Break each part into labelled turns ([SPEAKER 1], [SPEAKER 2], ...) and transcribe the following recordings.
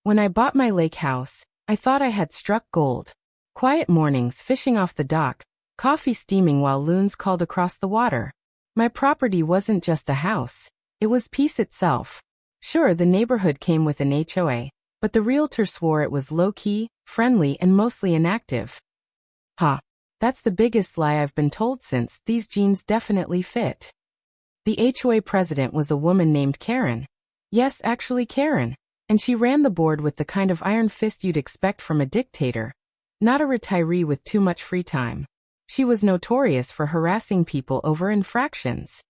[SPEAKER 1] When I bought my lake house, I thought I had struck gold. Quiet mornings fishing off the dock, coffee steaming while loons called across the water. My property wasn't just a house. It was peace itself. Sure, the neighborhood came with an HOA, but the realtor swore it was low-key, friendly, and mostly inactive. That's the biggest lie I've been told since. These jeans definitely fit. The HOA president was a woman named Karen. Yes, actually Karen. And she ran the board with the kind of iron fist you'd expect from a dictator. Not a retiree with too much free time. She was notorious for harassing people over infractions.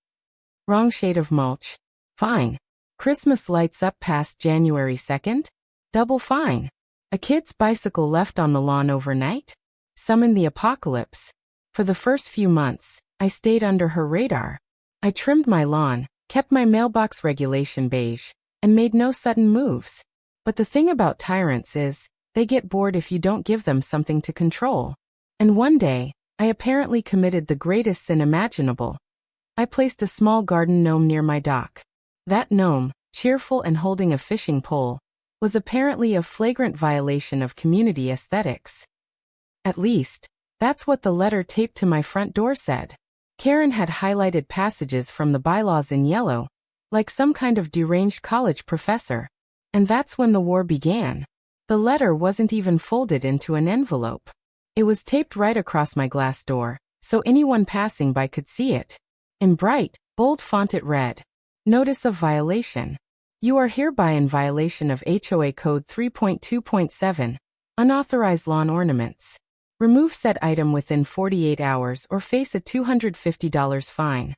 [SPEAKER 1] Wrong shade of mulch. Fine. Christmas lights up past January 2nd? Double fine. A kid's bicycle left on the lawn overnight? Summon the apocalypse. For the first few months, I stayed under her radar. I trimmed my lawn, kept my mailbox regulation beige, and made no sudden moves. But the thing about tyrants is, they get bored if you don't give them something to control. And one day, I apparently committed the greatest sin imaginable. I placed a small garden gnome near my dock. That gnome, cheerful and holding a fishing pole, was apparently a flagrant violation of community aesthetics. At least, that's what the letter taped to my front door said. Karen had highlighted passages from the bylaws in yellow, like some kind of deranged college professor. And that's when the war began. The letter wasn't even folded into an envelope. It was taped right across my glass door, so anyone passing by could see it. In bright, bold font it read, "Notice of violation. You are hereby in violation of HOA Code 3.2.7, unauthorized lawn ornaments. Remove said item within 48 hours or face a $250 fine."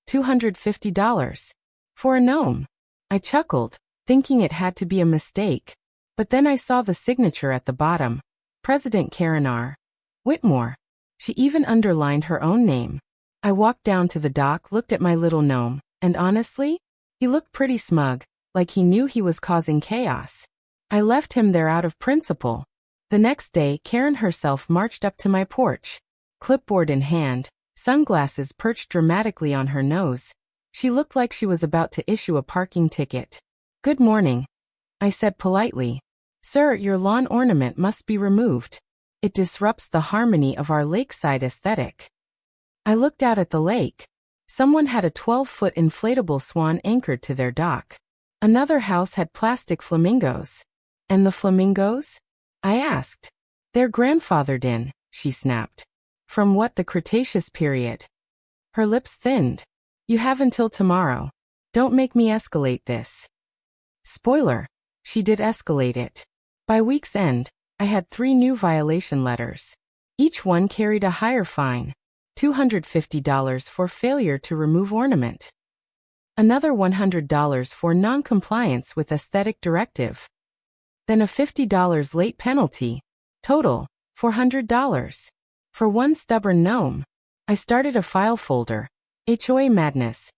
[SPEAKER 1] $250? For a gnome? I chuckled, thinking it had to be a mistake. But then I saw the signature at the bottom. President Karen R. Whitmore. She even underlined her own name. I walked down to the dock, looked at my little gnome, and honestly, he looked pretty smug, like he knew he was causing chaos. I left him there out of principle. The next day, Karen herself marched up to my porch. Clipboard in hand, sunglasses perched dramatically on her nose. She looked like she was about to issue a parking ticket. "Good morning," I said politely. "Sir, your lawn ornament must be removed. It disrupts the harmony of our lakeside aesthetic." I looked out at the lake. Someone had a 12-foot inflatable swan anchored to their dock. Another house had plastic flamingos. "And the flamingos?" I asked. "They're grandfathered in," she snapped. "From what, the Cretaceous period?" Her lips thinned. "You have until tomorrow. Don't make me escalate this." Spoiler, she did escalate it. By week's end, I had 3 new violation letters. Each one carried a higher fine. $250 for failure to remove ornament. Another $100 for non-compliance with aesthetic directive. Then a $50 late penalty. Total, $400. For one stubborn gnome. I started a file folder, HOA Madness,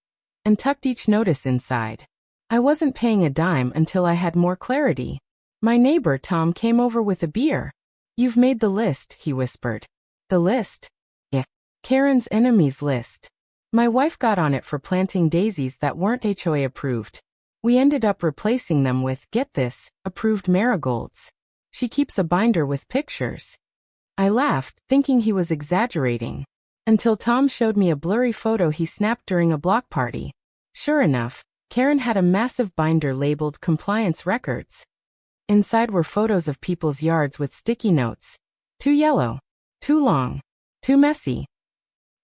[SPEAKER 1] and tucked each notice inside. I wasn't paying a dime until I had more clarity. My neighbor Tom came over with a beer. "You've made the list," he whispered. "The list?" "Yeah. Karen's enemies list. My wife got on it for planting daisies that weren't HOA approved. We ended up replacing them with, get this, approved marigolds. She keeps a binder with pictures." I laughed, thinking he was exaggerating. Until Tom showed me a blurry photo he snapped during a block party. Sure enough, Karen had a massive binder labeled Compliance Records. Inside were photos of people's yards with sticky notes. Too yellow. Too long. Too messy.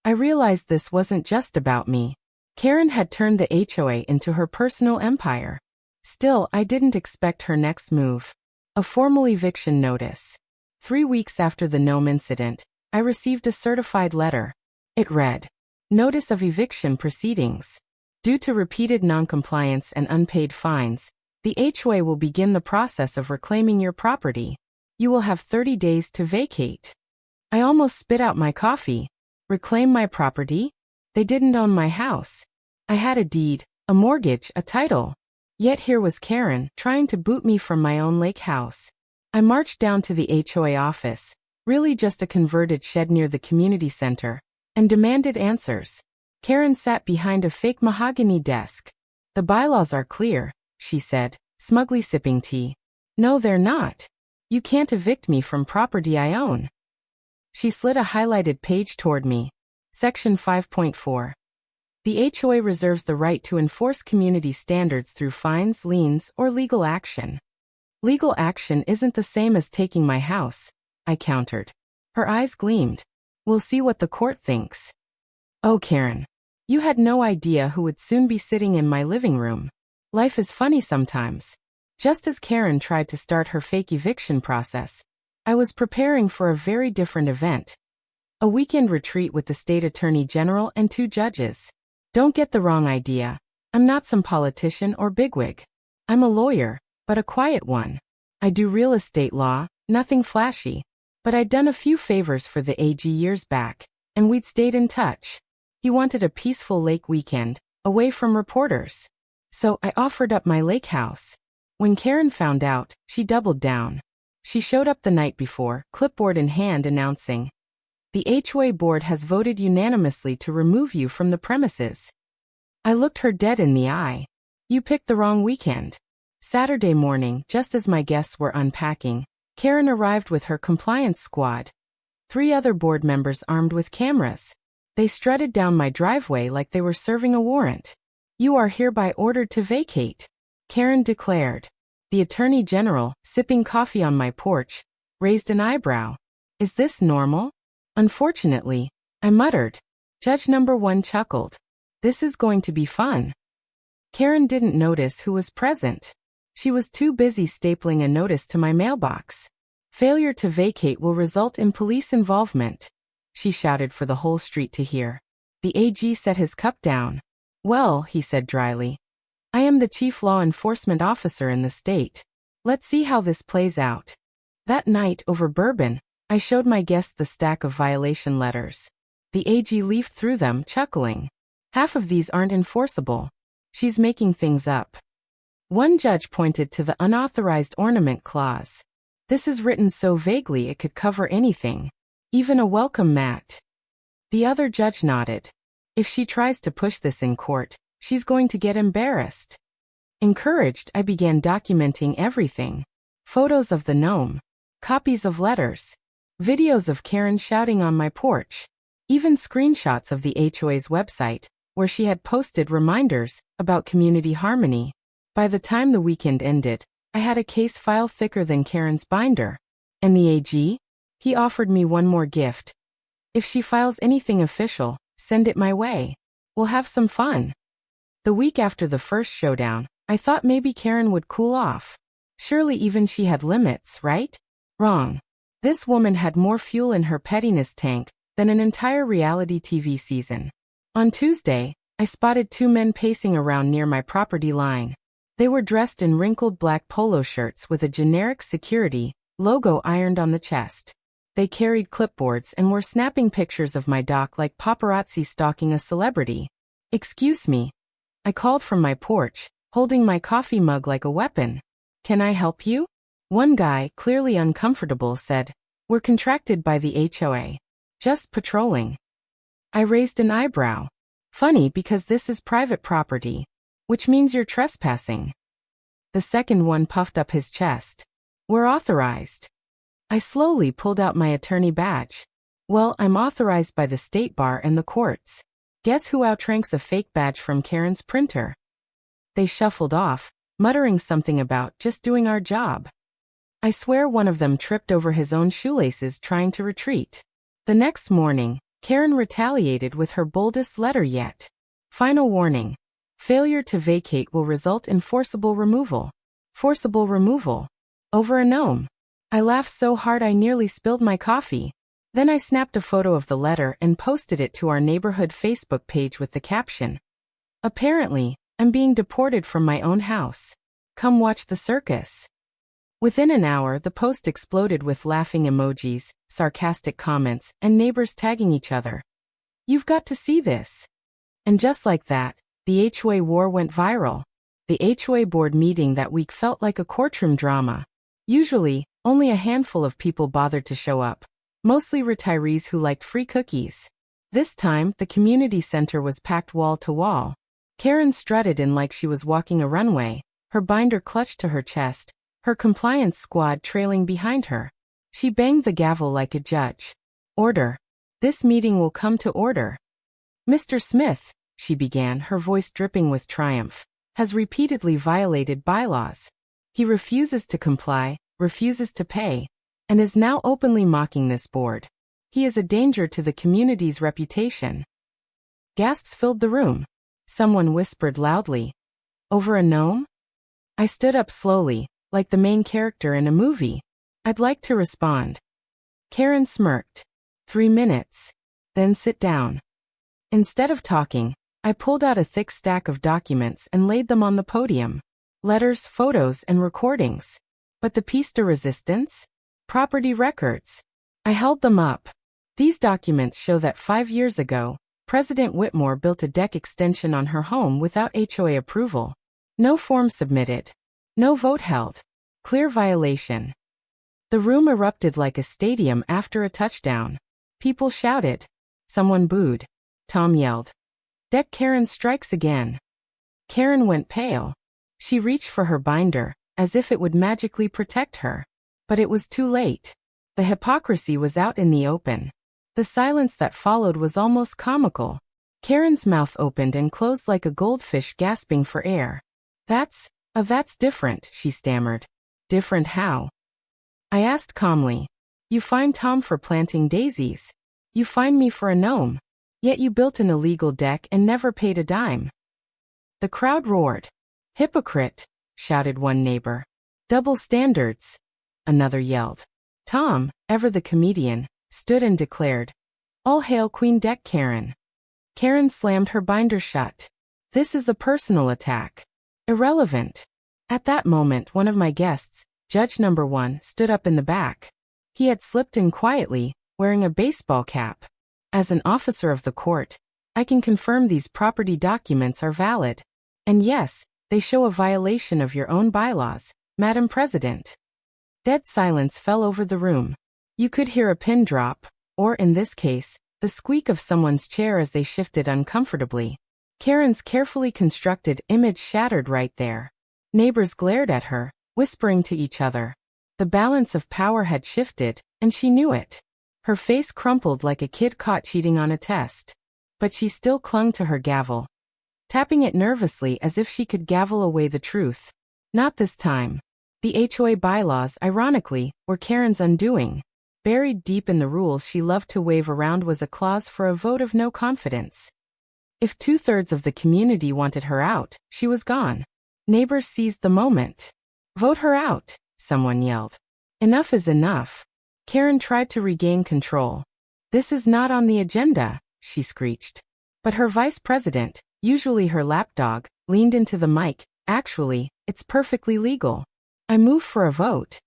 [SPEAKER 1] I realized this wasn't just about me. Karen had turned the HOA into her personal empire. Still, I didn't expect her next move. A formal eviction notice. 3 weeks after the gnome incident, I received a certified letter. It read, "Notice of eviction proceedings. Due to repeated noncompliance and unpaid fines, the HOA will begin the process of reclaiming your property. You will have 30 days to vacate." I almost spit out my coffee. Reclaim my property? They didn't own my house. I had a deed, a mortgage, a title. Yet here was Karen, trying to boot me from my own lake house. I marched down to the HOA office, really just a converted shed near the community center, and demanded answers. Karen sat behind a fake mahogany desk. "The bylaws are clear," she said, smugly sipping tea. No, they're not. You can't evict me from property I own. She slid a highlighted page toward me. Section 5.4. The HOA reserves the right to enforce community standards through fines, liens, or legal action. Legal action isn't the same as taking my house, I countered. Her eyes gleamed. We'll see what the court thinks. Oh, Karen. You had no idea who would soon be sitting in my living room. Life is funny sometimes. Just as Karen tried to start her fake eviction process, I was preparing for a very different event. A weekend retreat with the state attorney general and 2 judges. Don't get the wrong idea. I'm not some politician or bigwig. I'm a lawyer, but a quiet one. I do real estate law, nothing flashy. But I'd done a few favors for the AG years back, and we'd stayed in touch. He wanted a peaceful lake weekend, away from reporters. So I offered up my lake house. When Karen found out, she doubled down. She showed up the night before, clipboard in hand, announcing, "The HOA board has voted unanimously to remove you from the premises." I looked her dead in the eye. You picked the wrong weekend. Saturday morning, just as my guests were unpacking, Karen arrived with her compliance squad. 3 other board members armed with cameras. They strutted down my driveway like they were serving a warrant. "You are hereby ordered to vacate," Karen declared. The Attorney General, sipping coffee on my porch, raised an eyebrow. "Is this normal?" "Unfortunately," I muttered. Judge number 1 chuckled. "This is going to be fun." Karen didn't notice who was present. She was too busy stapling a notice to my mailbox. "Failure to vacate will result in police involvement," she shouted for the whole street to hear. The AG set his cup down. "Well," he said dryly, "I am the chief law enforcement officer in the state. Let's see how this plays out." That night, over bourbon, I showed my guests the stack of violation letters. The AG leafed through them, chuckling. "Half of these aren't enforceable. She's making things up." One judge pointed to the unauthorized ornament clause. "This is written so vaguely it could cover anything, even a welcome mat." The other judge nodded. "If she tries to push this in court, she's going to get embarrassed." Encouraged, I began documenting everything. Photos of the gnome, copies of letters, videos of Karen shouting on my porch, even screenshots of the HOA's website, where she had posted reminders about community harmony. By the time the weekend ended, I had a case file thicker than Karen's binder. And the AG? He offered me one more gift. "If she files anything official, send it my way. We'll have some fun." The week after the first showdown, I thought maybe Karen would cool off. Surely even she had limits, right? Wrong. This woman had more fuel in her pettiness tank than an entire reality TV season. On Tuesday, I spotted 2 men pacing around near my property line. They were dressed in wrinkled black polo shirts with a generic security logo ironed on the chest. They carried clipboards and were snapping pictures of my dock like paparazzi stalking a celebrity. "Excuse me," I called from my porch, holding my coffee mug like a weapon. "Can I help you?" One guy, clearly uncomfortable, said, "We're contracted by the HOA. Just patrolling." I raised an eyebrow. "Funny, because this is private property, which means you're trespassing." The second one puffed up his chest. "We're authorized." I slowly pulled out my attorney badge. "Well, I'm authorized by the state bar and the courts. Guess who outranks a fake badge from Karen's printer?" They shuffled off, muttering something about just doing our job. I swear one of them tripped over his own shoelaces trying to retreat. The next morning, Karen retaliated with her boldest letter yet. Final warning. Failure to vacate will result in forcible removal. Forcible removal. Over a gnome. I laughed so hard I nearly spilled my coffee. Then I snapped a photo of the letter and posted it to our neighborhood Facebook page with the caption, "Apparently, I'm being deported from my own house. Come watch the circus." Within an hour, the post exploded with laughing emojis, sarcastic comments, and neighbors tagging each other. "You've got to see this." And just like that, the HOA war went viral. The HOA board meeting that week felt like a courtroom drama. Usually, only a handful of people bothered to show up, mostly retirees who liked free cookies. This time, the community center was packed wall to wall. Karen strutted in like she was walking a runway, her binder clutched to her chest, her compliance squad trailing behind her. She banged the gavel like a judge. Order. This meeting will come to order. Mr. Smith, she began, her voice dripping with triumph, has repeatedly violated bylaws. He refuses to comply, refuses to pay, and is now openly mocking this board. He is a danger to the community's reputation. Gasps filled the room. Someone whispered loudly, "Over a gnome?" I stood up slowly, like the main character in a movie. I'd like to respond. Karen smirked. 3 minutes. Then sit down. Instead of talking, I pulled out a thick stack of documents and laid them on the podium. Letters, photos, and recordings. But the piece de resistance? Property records. I held them up. These documents show that 5 years ago, President Whitmore built a deck extension on her home without HOA approval. No form submitted. No vote held. Clear violation. The room erupted like a stadium after a touchdown. People shouted. Someone booed. Tom yelled, "Deck Karen strikes again." Karen went pale. She reached for her binder, as if it would magically protect her. But it was too late. The hypocrisy was out in the open. The silence that followed was almost comical. Karen's mouth opened and closed like a goldfish gasping for air. That's different," she stammered. "Different how?" I asked calmly. "You fined Tom for planting daisies. You fined me for a gnome. Yet you built an illegal deck and never paid a dime." The crowd roared. "Hypocrite," shouted one neighbor. "Double standards," another yelled. Tom, ever the comedian, stood and declared, "All hail Queen Deck Karen." Karen slammed her binder shut. "This is a personal attack. Irrelevant." At that moment, one of my guests, Judge Number 1, stood up in the back. He had slipped in quietly, wearing a baseball cap. "As an officer of the court, I can confirm these property documents are valid. And yes, they show a violation of your own bylaws, Madam President." Dead silence fell over the room. You could hear a pin drop, or in this case, the squeak of someone's chair as they shifted uncomfortably. Karen's carefully constructed image shattered right there. Neighbors glared at her, whispering to each other. The balance of power had shifted, and she knew it. Her face crumpled like a kid caught cheating on a test. But she still clung to her gavel, tapping it nervously as if she could gavel away the truth. Not this time. The HOA bylaws, ironically, were Karen's undoing. Buried deep in the rules she loved to wave around was a clause for a vote of no confidence. If 2/3 of the community wanted her out, she was gone. Neighbors seized the moment. "Vote her out," someone yelled. "Enough is enough." Karen tried to regain control. "This is not on the agenda," she screeched. But her vice president, usually her lapdog, leaned into the mic. "Actually, it's perfectly legal. I move for a vote."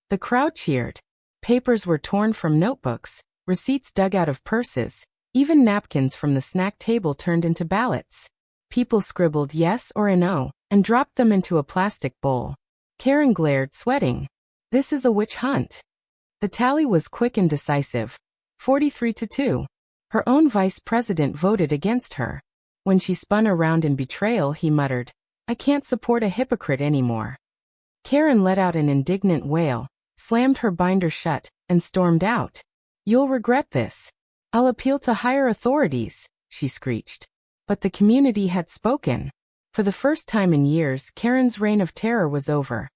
[SPEAKER 1] The crowd cheered. Papers were torn from notebooks, receipts dug out of purses, even napkins from the snack table turned into ballots. People scribbled yes or no, and dropped them into a plastic bowl. Karen glared, sweating. "This is a witch hunt." The tally was quick and decisive. 43-2. Her own vice president voted against her. When she spun around in betrayal, he muttered, "I can't support a hypocrite anymore." Karen let out an indignant wail, slammed her binder shut, and stormed out. "You'll regret this. I'll appeal to higher authorities," she screeched. But the community had spoken. For the first time in years, Karen's reign of terror was over.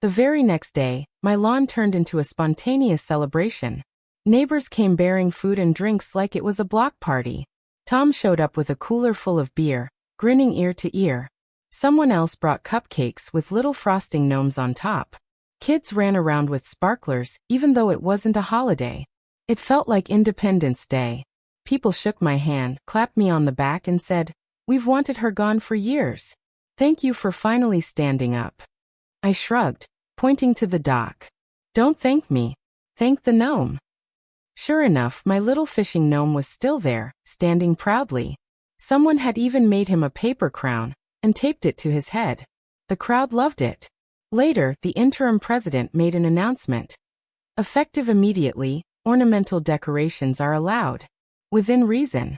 [SPEAKER 1] The very next day, my lawn turned into a spontaneous celebration. Neighbors came bearing food and drinks like it was a block party. Tom showed up with a cooler full of beer, grinning ear to ear. Someone else brought cupcakes with little frosting gnomes on top. Kids ran around with sparklers, even though it wasn't a holiday. It felt like Independence Day. People shook my hand, clapped me on the back and said, "We've wanted her gone for years. Thank you for finally standing up." I shrugged, pointing to the dock. "Don't thank me. Thank the gnome." Sure enough, my little fishing gnome was still there, standing proudly. Someone had even made him a paper crown and taped it to his head. The crowd loved it. Later, the interim president made an announcement. Effective immediately, ornamental decorations are allowed. Within reason.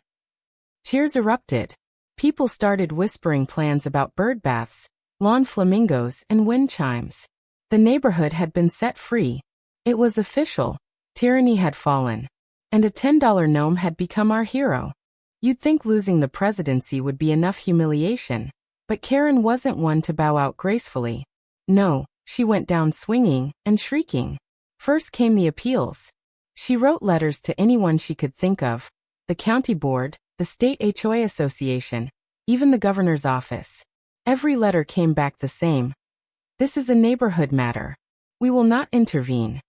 [SPEAKER 1] Cheers erupted. People started whispering plans about bird baths, lawn flamingos, and wind chimes. The neighborhood had been set free. It was official. Tyranny had fallen. And a $10 gnome had become our hero. You'd think losing the presidency would be enough humiliation. But Karen wasn't one to bow out gracefully. No, she went down swinging and shrieking. First came the appeals. She wrote letters to anyone she could think of. The county board, the state HOA association, even the governor's office. Every letter came back the same. This is a neighborhood matter. We will not intervene.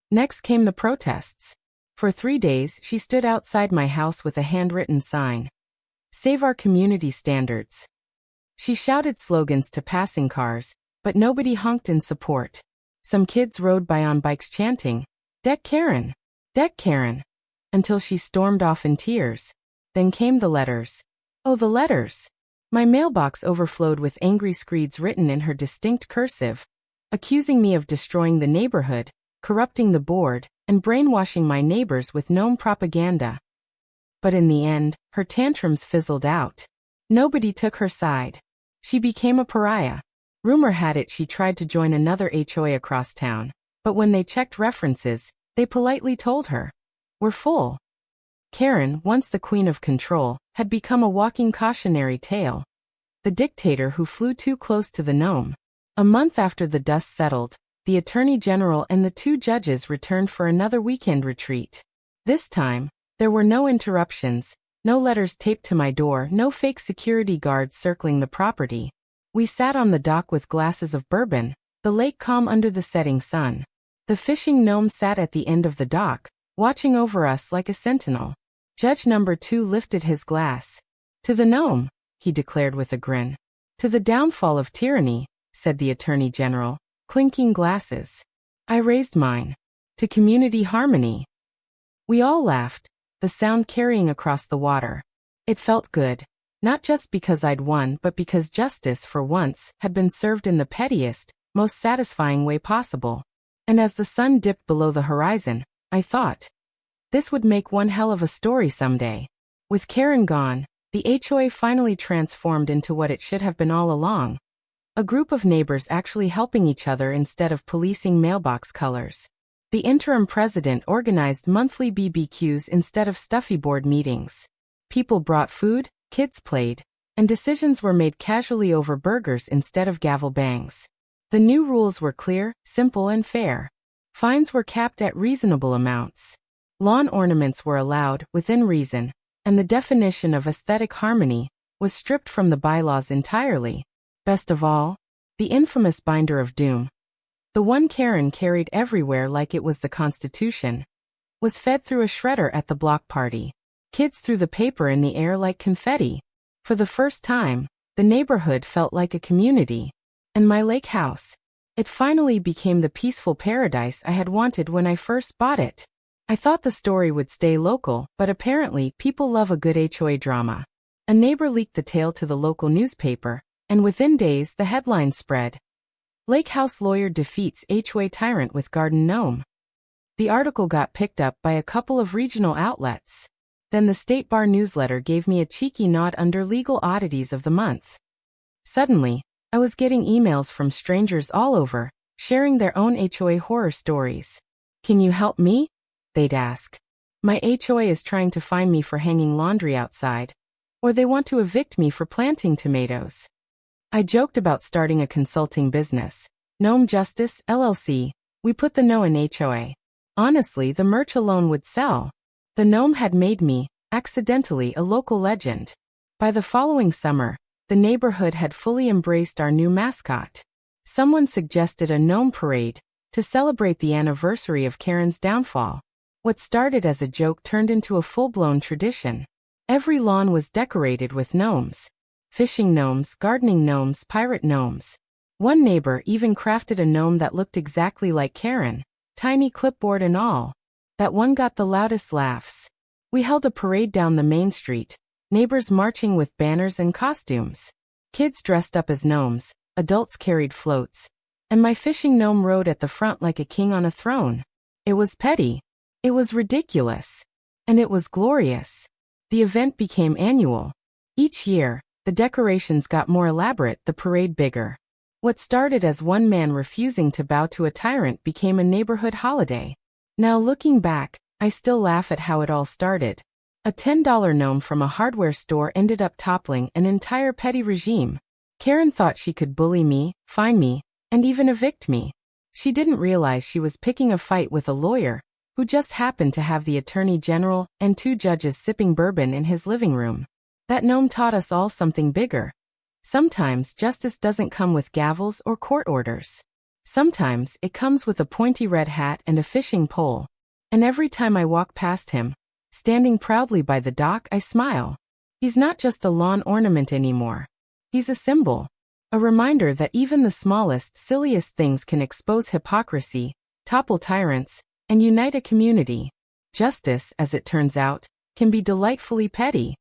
[SPEAKER 1] Next came the protests. For 3 days she stood outside my house with a handwritten sign. Save our community standards. She shouted slogans to passing cars, but nobody honked in support. Some kids rode by on bikes chanting, "Deck Karen! Deck Karen!" until she stormed off in tears. Then came the letters. Oh, the letters! My mailbox overflowed with angry screeds written in her distinct cursive, accusing me of destroying the neighborhood, corrupting the board, and brainwashing my neighbors with gnome propaganda. But in the end, her tantrums fizzled out. Nobody took her side. She became a pariah. Rumor had it she tried to join another HOA across town, but when they checked references, they politely told her, "We're full." Karen, once the queen of control, had become a walking cautionary tale. The dictator who flew too close to the gnome. A month after the dust settled, the attorney general and the 2 judges returned for another weekend retreat. This time, there were no interruptions, no letters taped to my door, no fake security guards circling the property. We sat on the dock with glasses of bourbon, the lake calm under the setting sun. The fishing gnome sat at the end of the dock, watching over us like a sentinel. Judge number 2 lifted his glass. "To the gnome," he declared with a grin. "To the downfall of tyranny," said the attorney general, clinking glasses. I raised mine. "To community harmony." We all laughed, the sound carrying across the water. It felt good, not just because I'd won but because justice, for once, had been served in the pettiest, most satisfying way possible. And as the sun dipped below the horizon, I thought, this would make one hell of a story someday. With Karen gone, the HOA finally transformed into what it should have been all along. A group of neighbors actually helping each other instead of policing mailbox colors. The interim president organized monthly BBQs instead of stuffy board meetings. People brought food, kids played, and decisions were made casually over burgers instead of gavel bangs. The new rules were clear, simple, and fair. Fines were capped at reasonable amounts. Lawn ornaments were allowed, within reason, and the definition of aesthetic harmony was stripped from the bylaws entirely. Best of all, the infamous binder of doom, the one Karen carried everywhere like it was the Constitution, was fed through a shredder at the block party. Kids threw the paper in the air like confetti. For the first time, the neighborhood felt like a community. And my lake house, it finally became the peaceful paradise I had wanted when I first bought it. I thought the story would stay local, but apparently people love a good HOA drama. A neighbor leaked the tale to the local newspaper, and within days the headline spread. Lake House lawyer defeats HOA tyrant with garden gnome. The article got picked up by a couple of regional outlets. Then the State Bar newsletter gave me a cheeky nod under legal oddities of the month. Suddenly, I was getting emails from strangers all over, sharing their own HOA horror stories. "Can you help me?" they'd ask. "My HOA is trying to fine me for hanging laundry outside. Or they want to evict me for planting tomatoes." I joked about starting a consulting business. Gnome Justice, LLC. We put the no in HOA. Honestly, the merch alone would sell. The gnome had made me, accidentally, a local legend. By the following summer, the neighborhood had fully embraced our new mascot. Someone suggested a gnome parade to celebrate the anniversary of Karen's downfall. What started as a joke turned into a full-blown tradition. Every lawn was decorated with gnomes. Fishing gnomes, gardening gnomes, pirate gnomes. One neighbor even crafted a gnome that looked exactly like Karen, tiny clipboard and all. That one got the loudest laughs. We held a parade down the main street, neighbors marching with banners and costumes. Kids dressed up as gnomes, adults carried floats, and my fishing gnome rode at the front like a king on a throne. It was petty. It was ridiculous. And it was glorious. The event became annual. Each year, the decorations got more elaborate, the parade bigger. What started as one man refusing to bow to a tyrant became a neighborhood holiday. Now looking back, I still laugh at how it all started. A $10 gnome from a hardware store ended up toppling an entire petty regime. Karen thought she could bully me, fine me, and even evict me. She didn't realize she was picking a fight with a lawyer who just happened to have the attorney general and 2 judges sipping bourbon in his living room. That gnome taught us all something bigger. Sometimes justice doesn't come with gavels or court orders. Sometimes it comes with a pointy red hat and a fishing pole. And every time I walk past him, standing proudly by the dock, I smile. He's not just a lawn ornament anymore. He's a symbol. A reminder that even the smallest, silliest things can expose hypocrisy, topple tyrants, and unite a community. Justice, as it turns out, can be delightfully petty.